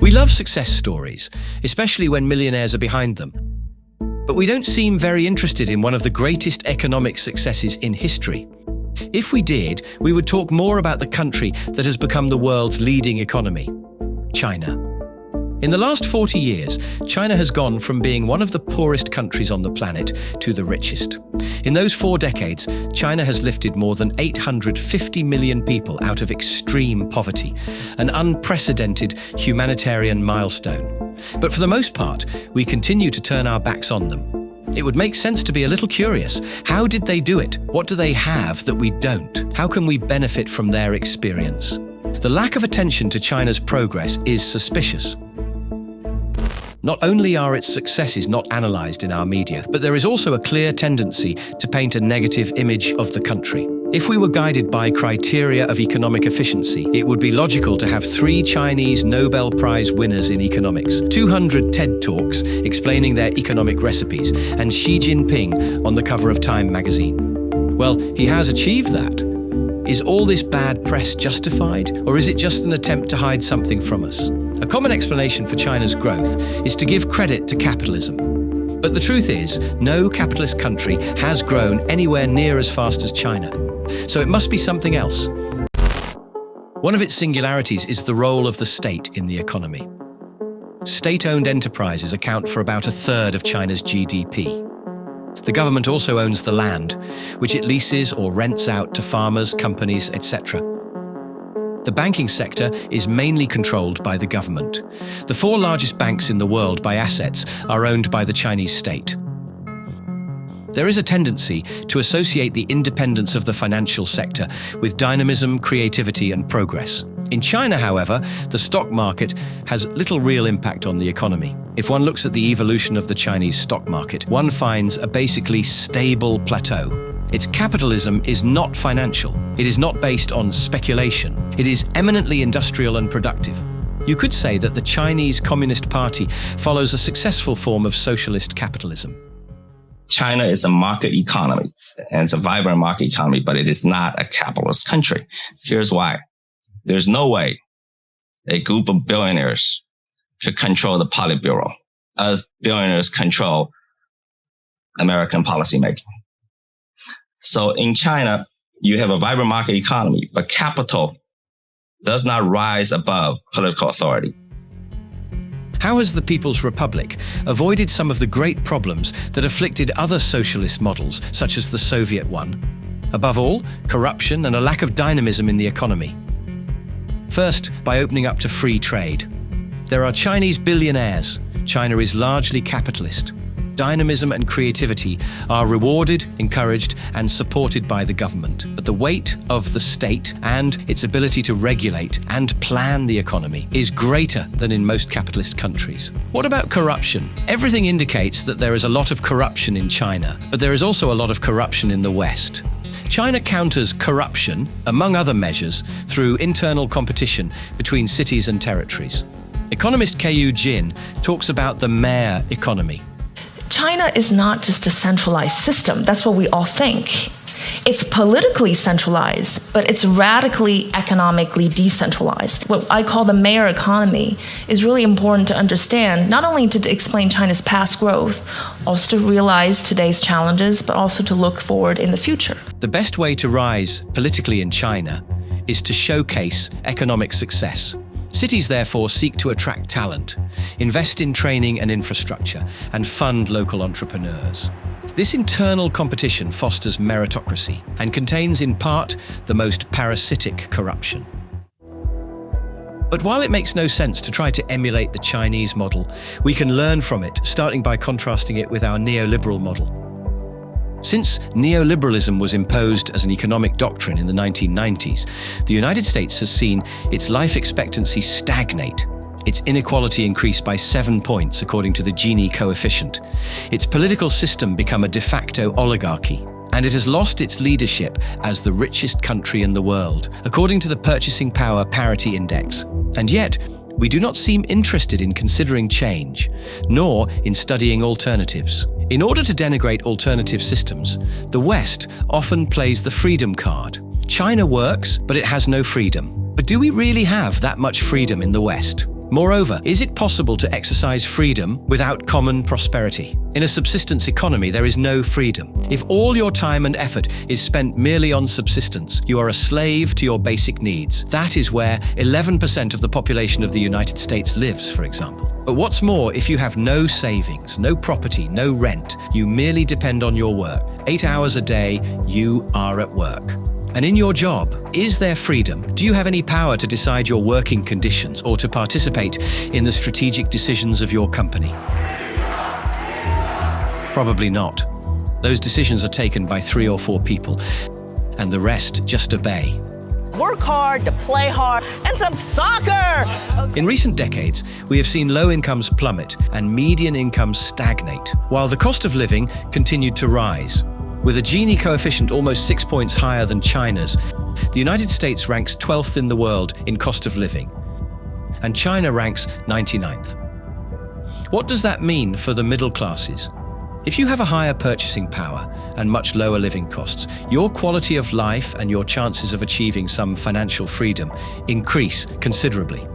We love success stories, especially when millionaires are behind them. But we don't seem very interested in one of the greatest economic successes in history. If we did, we would talk more about the country that has become the world's leading economy, China. In the last 40 years, China has gone from being one of the poorest countries on the planet to the richest. In those 4 decades, China has lifted more than 850 million people out of extreme poverty, an unprecedented humanitarian milestone. But for the most part, we continue to turn our backs on them. It would make sense to be a little curious. How did they do it? What do they have that we don't? How can we benefit from their experience? The lack of attention to China's progress is suspicious. Not only are its successes not analysed in our media, but there is also a clear tendency to paint a negative image of the country. If we were guided by criteria of economic efficiency, it would be logical to have 3 Chinese Nobel Prize winners in economics, 200 TED Talks explaining their economic recipes, and Xi Jinping on the cover of Time magazine. Well, he has achieved that. Is all this bad press justified, or is it just an attempt to hide something from us? A common explanation for China's growth is to give credit to capitalism. But the truth is, no capitalist country has grown anywhere near as fast as China. So it must be something else. One of its singularities is the role of the state in the economy. State-owned enterprises account for about 1/3 of China's GDP. The government also owns the land, which it leases or rents out to farmers, companies, etc. The banking sector is mainly controlled by the government. The 4 largest banks in the world by assets are owned by the Chinese state. There is a tendency to associate the independence of the financial sector with dynamism, creativity, and progress. In China, however, the stock market has little real impact on the economy. If one looks at the evolution of the Chinese stock market, one finds a basically stable plateau. Its capitalism is not financial. It is not based on speculation. It is eminently industrial and productive. You could say that the Chinese Communist Party follows a successful form of socialist capitalism. China is a market economy, and it's a vibrant market economy, but it is not a capitalist country. Here's why. There's no way a group of billionaires could control the Politburo as billionaires control American policymaking. So in China, you have a vibrant market economy, but capital does not rise above political authority. How has the People's Republic avoided some of the great problems that afflicted other socialist models, such as the Soviet one? Above all, corruption and a lack of dynamism in the economy. First, by opening up to free trade. There are Chinese billionaires. China is largely capitalist. Dynamism and creativity are rewarded, encouraged, and supported by the government. But the weight of the state and its ability to regulate and plan the economy is greater than in most capitalist countries. What about corruption? Everything indicates that there is a lot of corruption in China, but there is also a lot of corruption in the West. China counters corruption, among other measures, through internal competition between cities and territories. Economist Ku Jin talks about the mayor economy. China is not just a centralized system. That's what we all think. It's politically centralized, but it's radically economically decentralized. What I call the mayor economy is really important to understand, not only to explain China's past growth, also to realize today's challenges, but also to look forward in the future. The best way to rise politically in China is to showcase economic success. Cities, therefore, seek to attract talent, invest in training and infrastructure, and fund local entrepreneurs. This internal competition fosters meritocracy and contains, in part, the most parasitic corruption. But while it makes no sense to try to emulate the Chinese model, we can learn from it, starting by contrasting it with our neoliberal model. Since neoliberalism was imposed as an economic doctrine in the 1990s, the United States has seen its life expectancy stagnate, its inequality increase by 7 points according to the Gini coefficient, its political system become a de facto oligarchy, and it has lost its leadership as the richest country in the world, according to the Purchasing Power Parity Index. And yet, we do not seem interested in considering change, nor in studying alternatives. In order to denigrate alternative systems, the West often plays the freedom card. China works, but it has no freedom. But do we really have that much freedom in the West? Moreover, is it possible to exercise freedom without common prosperity? In a subsistence economy, there is no freedom. If all your time and effort is spent merely on subsistence, you are a slave to your basic needs. That is where 11% of the population of the United States lives, for example. But what's more, if you have no savings, no property, no rent, you merely depend on your work. 8 hours a day, you are at work. And in your job, is there freedom? Do you have any power to decide your working conditions or to participate in the strategic decisions of your company? Probably not. Those decisions are taken by 3 or 4 people, and the rest just obey. Work hard to play hard and some soccer! In recent decades, we have seen low incomes plummet and median incomes stagnate, while the cost of living continued to rise. With a Gini coefficient almost 6 points higher than China's, the United States ranks 12th in the world in cost of living, and China ranks 99th. What does that mean for the middle classes? If you have a higher purchasing power and much lower living costs, your quality of life and your chances of achieving some financial freedom increase considerably.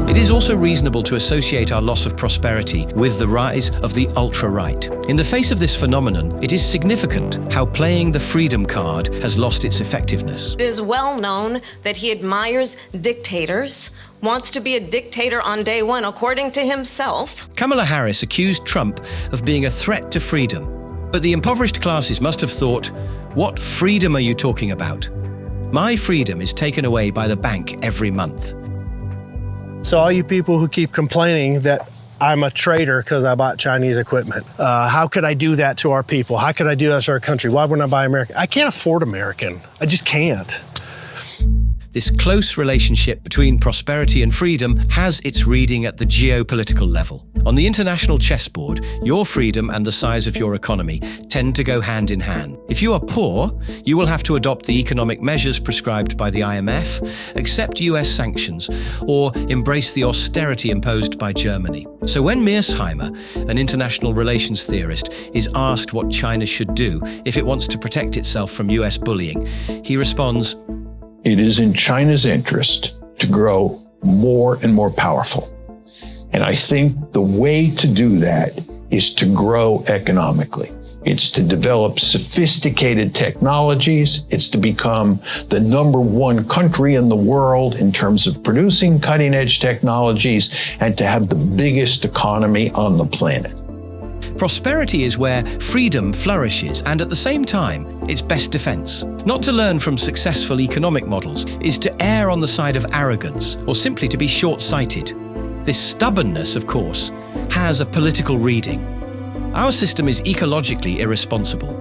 It is also reasonable to associate our loss of prosperity with the rise of the ultra-right. In the face of this phenomenon, it is significant how playing the freedom card has lost its effectiveness. It is well known that he admires dictators, wants to be a dictator on day one, according to himself. Kamala Harris accused Trump of being a threat to freedom. But the impoverished classes must have thought, what freedom are you talking about? My freedom is taken away by the bank every month. So all you people who keep complaining that I'm a traitor because I bought Chinese equipment, how could I do that to our people? How could I do that to our country? Why wouldn't I buy American? I can't afford American. I just can't. This close relationship between prosperity and freedom has its reading at the geopolitical level. On the international chessboard, your freedom and the size of your economy tend to go hand in hand. If you are poor, you will have to adopt the economic measures prescribed by the IMF, accept US sanctions, or embrace the austerity imposed by Germany. So when Mearsheimer, an international relations theorist, is asked what China should do if it wants to protect itself from US bullying, he responds, "It is in China's interest to grow more and more powerful. And I think the way to do that is to grow economically. It's to develop sophisticated technologies. It's to become the #1 country in the world in terms of producing cutting-edge technologies and to have the biggest economy on the planet." Prosperity is where freedom flourishes, and at the same time, its best defense. Not to learn from successful economic models is to err on the side of arrogance, or simply to be short-sighted. This stubbornness, of course, has a political reading. Our system is ecologically irresponsible,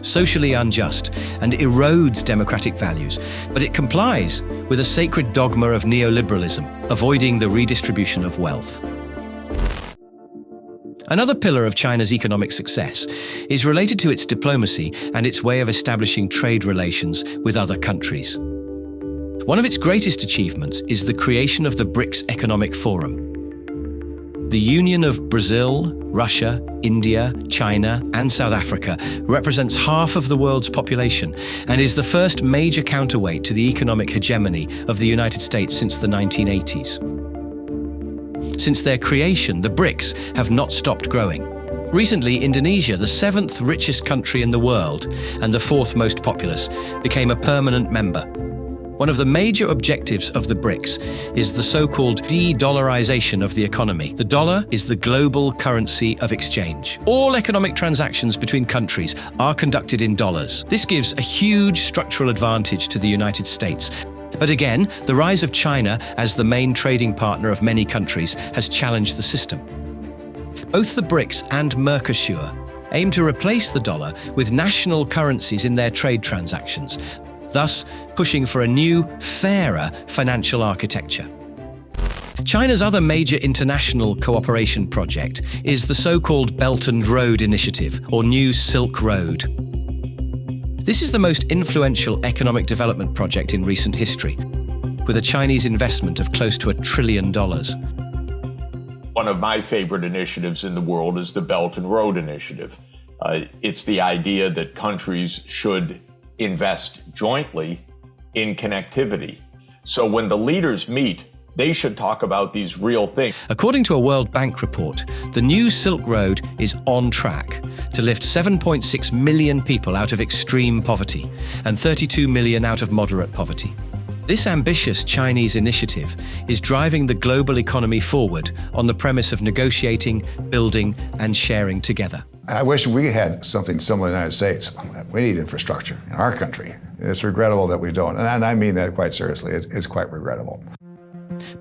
socially unjust, and erodes democratic values, but it complies with a sacred dogma of neoliberalism, avoiding the redistribution of wealth. Another pillar of China's economic success is related to its diplomacy and its way of establishing trade relations with other countries. One of its greatest achievements is the creation of the BRICS Economic Forum. The union of Brazil, Russia, India, China, and South Africa represents half of the world's population and is the first major counterweight to the economic hegemony of the United States since the 1980s. Since their creation, the BRICS have not stopped growing. Recently, Indonesia, the 7th richest country in the world and the 4th most populous, became a permanent member. One of the major objectives of the BRICS is the so-called de-dollarization of the economy. The dollar is the global currency of exchange. All economic transactions between countries are conducted in dollars. This gives a huge structural advantage to the United States. But again, the rise of China as the main trading partner of many countries has challenged the system. Both the BRICS and Mercosur aim to replace the dollar with national currencies in their trade transactions, thus pushing for a new, fairer financial architecture. China's other major international cooperation project is the so-called Belt and Road Initiative, or New Silk Road. This is the most influential economic development project in recent history, with a Chinese investment of close to $1 trillion. One of my favorite initiatives in the world is the Belt and Road Initiative. It's the idea that countries should invest jointly in connectivity. So when the leaders meet, they should talk about these real things. According to a World Bank report, the new Silk Road is on track to lift 7.6 million people out of extreme poverty and 32 million out of moderate poverty. This ambitious Chinese initiative is driving the global economy forward on the premise of negotiating, building, and sharing together. I wish we had something similar in the United States. We need infrastructure in our country. It's regrettable that we don't, and I mean that quite seriously. It's quite regrettable.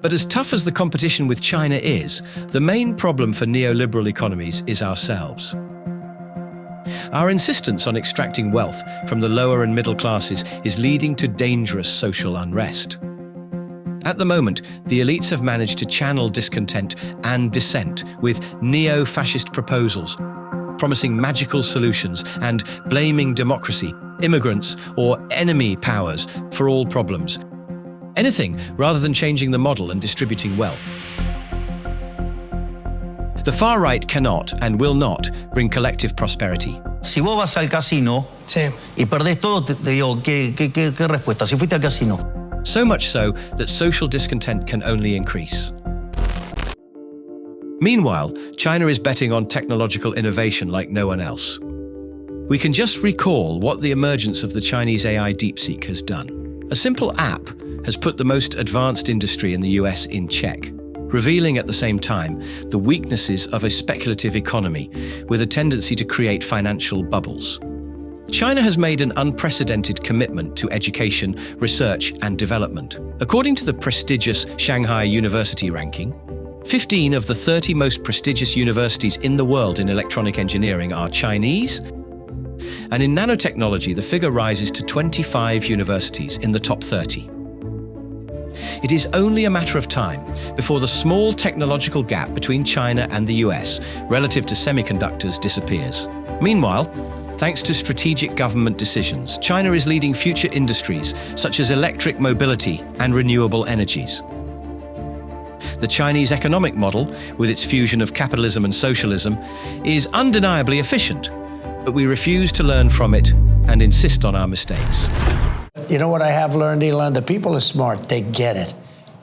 But as tough as the competition with China is, the main problem for neoliberal economies is ourselves. Our insistence on extracting wealth from the lower and middle classes is leading to dangerous social unrest. At the moment, the elites have managed to channel discontent and dissent with neo-fascist proposals, promising magical solutions and blaming democracy, immigrants, or enemy powers for all problems. Anything rather than changing the model and distributing wealth. The far right cannot and will not bring collective prosperity. Si vos vas al casino y perdés todo, te digo, ¿qué respuesta? Si fuiste al casino. So much so that social discontent can only increase. Meanwhile, China is betting on technological innovation like no one else. We can just recall what the emergence of the Chinese AI DeepSeek has done. A simple app has put the most advanced industry in the US in check, revealing at the same time the weaknesses of a speculative economy with a tendency to create financial bubbles. China has made an unprecedented commitment to education, research, and development. According to the prestigious Shanghai University ranking, 15 of the 30 most prestigious universities in the world in electronic engineering are Chinese, and in nanotechnology the figure rises to 25 universities in the top 30. It is only a matter of time before the small technological gap between China and the US relative to semiconductors disappears. Meanwhile, thanks to strategic government decisions, China is leading future industries such as electric mobility and renewable energies. The Chinese economic model, with its fusion of capitalism and socialism, is undeniably efficient, but we refuse to learn from it and insist on our mistakes. You know what I have learned, Elon? The people are smart. They get it.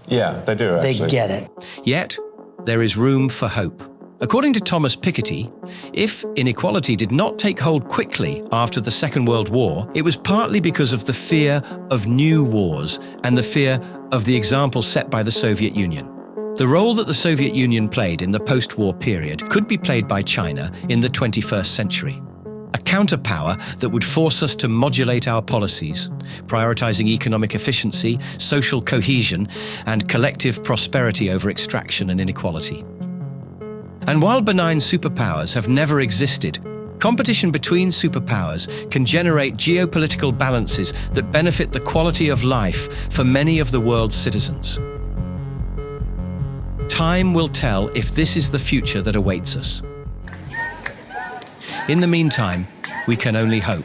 Yeah, they do, actually. They get it. Yet, there is room for hope. According to Thomas Piketty, if inequality did not take hold quickly after the Second World War, it was partly because of the fear of new wars and the fear of the example set by the Soviet Union. The role that the Soviet Union played in the post-war period could be played by China in the 21st century. A counterpower that would force us to modulate our policies, prioritizing economic efficiency, social cohesion, and collective prosperity over extraction and inequality. And while benign superpowers have never existed, competition between superpowers can generate geopolitical balances that benefit the quality of life for many of the world's citizens. Time will tell if this is the future that awaits us. In the meantime, we can only hope.